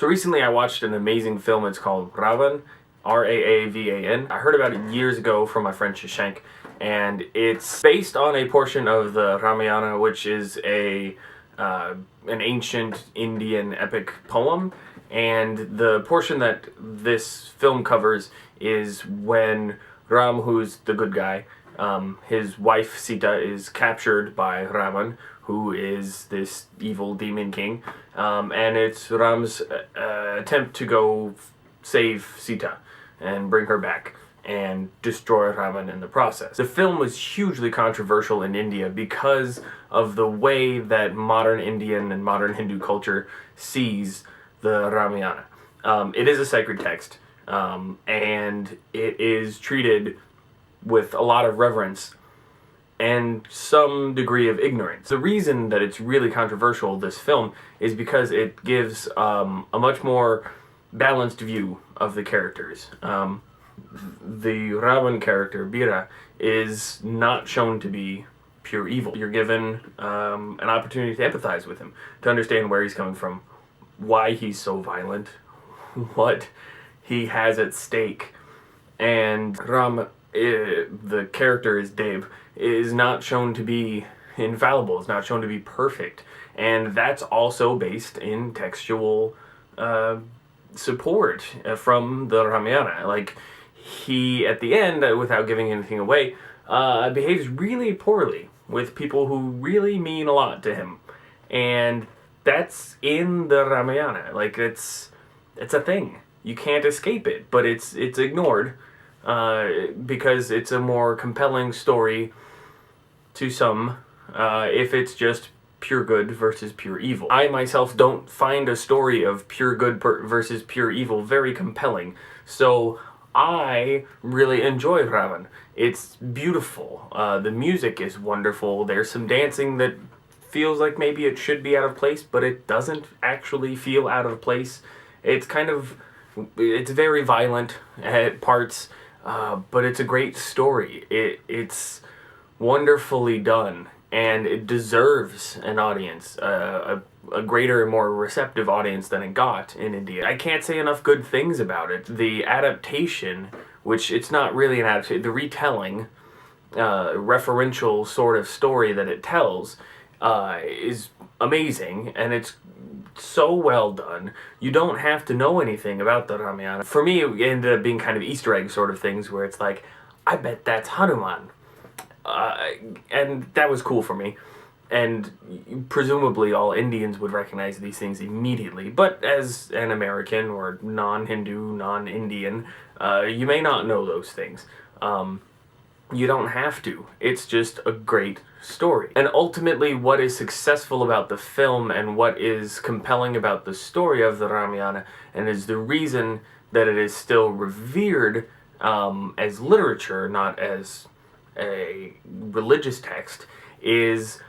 So recently I watched an amazing film. It's called Raavan, Raavan. I heard about it years ago from my friend Shashank, and it's based on a portion of the Ramayana, which is an ancient Indian epic poem. And the portion that this film covers is when Ram, who's the good guy, his wife Sita is captured by Raavan, who is this evil demon king, and it's Ram's attempt to go save Sita and bring her back and destroy Raavan in the process. The film was hugely controversial in India because of the way that modern Indian and modern Hindu culture sees the Ramayana. It is a sacred text, and it is treated with a lot of reverence and some degree of ignorance. The reason that it's really controversial, this film, is because it gives a much more balanced view of the characters. The Raavan character, Bira, is not shown to be pure evil. You're given an opportunity to empathize with him, to understand where he's coming from, why he's so violent, what he has at stake. And Ram, the character is Dev, is not shown to be infallible, is not shown to be perfect. And that's also based in textual support from the Ramayana. Like, he, at the end, without giving anything away, behaves really poorly with people who really mean a lot to him. And that's in the Ramayana. Like, it's a thing. You can't escape it, but it's ignored because it's a more compelling story to some if it's just pure good versus pure evil. I myself don't find a story of pure good versus pure evil very compelling, so I really enjoy Raavan. It's beautiful. The music is wonderful. There's some dancing that feels like maybe it should be out of place, but it doesn't actually feel out of place. It's very violent at parts, but it's a great story. It's wonderfully done, and it deserves an audience, a greater and more receptive audience than it got in India. I can't say enough good things about it. The adaptation, which it's not really an adaptation, the retelling, referential sort of story that it tells, is amazing, and it's so well done. You don't have to know anything about the Ramayana. For me, it ended up being kind of Easter egg sort of things, where it's like, I bet that's Hanuman. And that was cool for me. And presumably all Indians would recognize these things immediately. But as an American or non-Hindu, non-Indian, you may not know those things. You don't have to. It's just a great story. And ultimately, what is successful about the film and what is compelling about the story of the Ramayana, and is the reason that it is still revered as literature, not as a religious text, is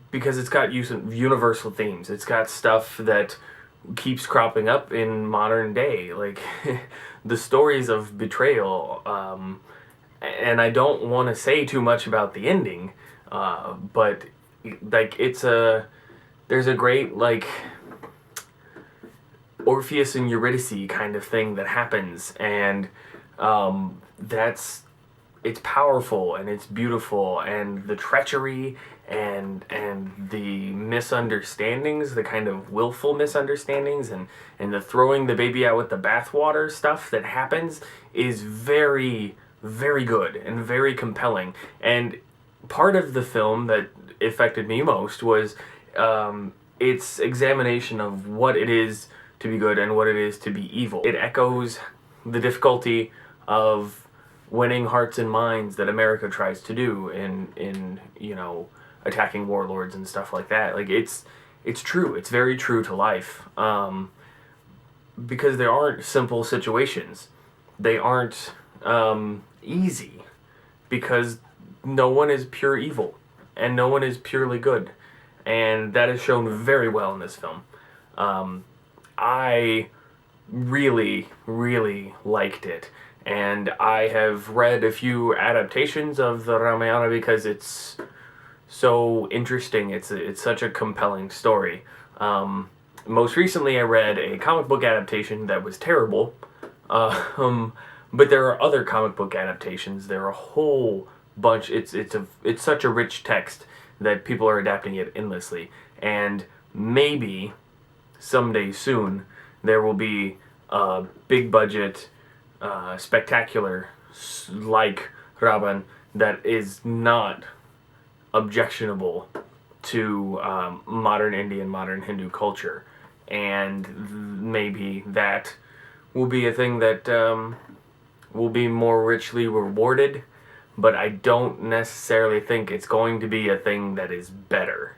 because it's got universal themes. It's got stuff that keeps cropping up in modern day, like the stories of betrayal, and I don't want to say too much about the ending, but like there's a great like Orpheus and Eurydice kind of thing that happens, and it's powerful and it's beautiful, and the treachery and the misunderstandings, the kind of willful misunderstandings, and the throwing the baby out with the bathwater stuff that happens is very, very good and very compelling. And part of the film that affected me most was its examination of what it is to be good and what it is to be evil. It echoes the difficulty of winning hearts and minds that America tries to do in attacking warlords and stuff like that. Like, it's true. It's very true to life, because there aren't simple situations. They aren't easy, because no one is pure evil and no one is purely good, and that is shown very well in this film. I really, really liked it. And I have read a few adaptations of the Ramayana because it's so interesting. It's such a compelling story. most recently I read a comic book adaptation that was terrible. But there are other comic book adaptations. There are a whole bunch. It's such a rich text that people are adapting it endlessly. And maybe someday soon there will be a big budget, spectacular like Raavan that is not objectionable to modern Indian, modern Hindu culture, and maybe that will be a thing that will be more richly rewarded. But I don't necessarily think it's going to be a thing that is better.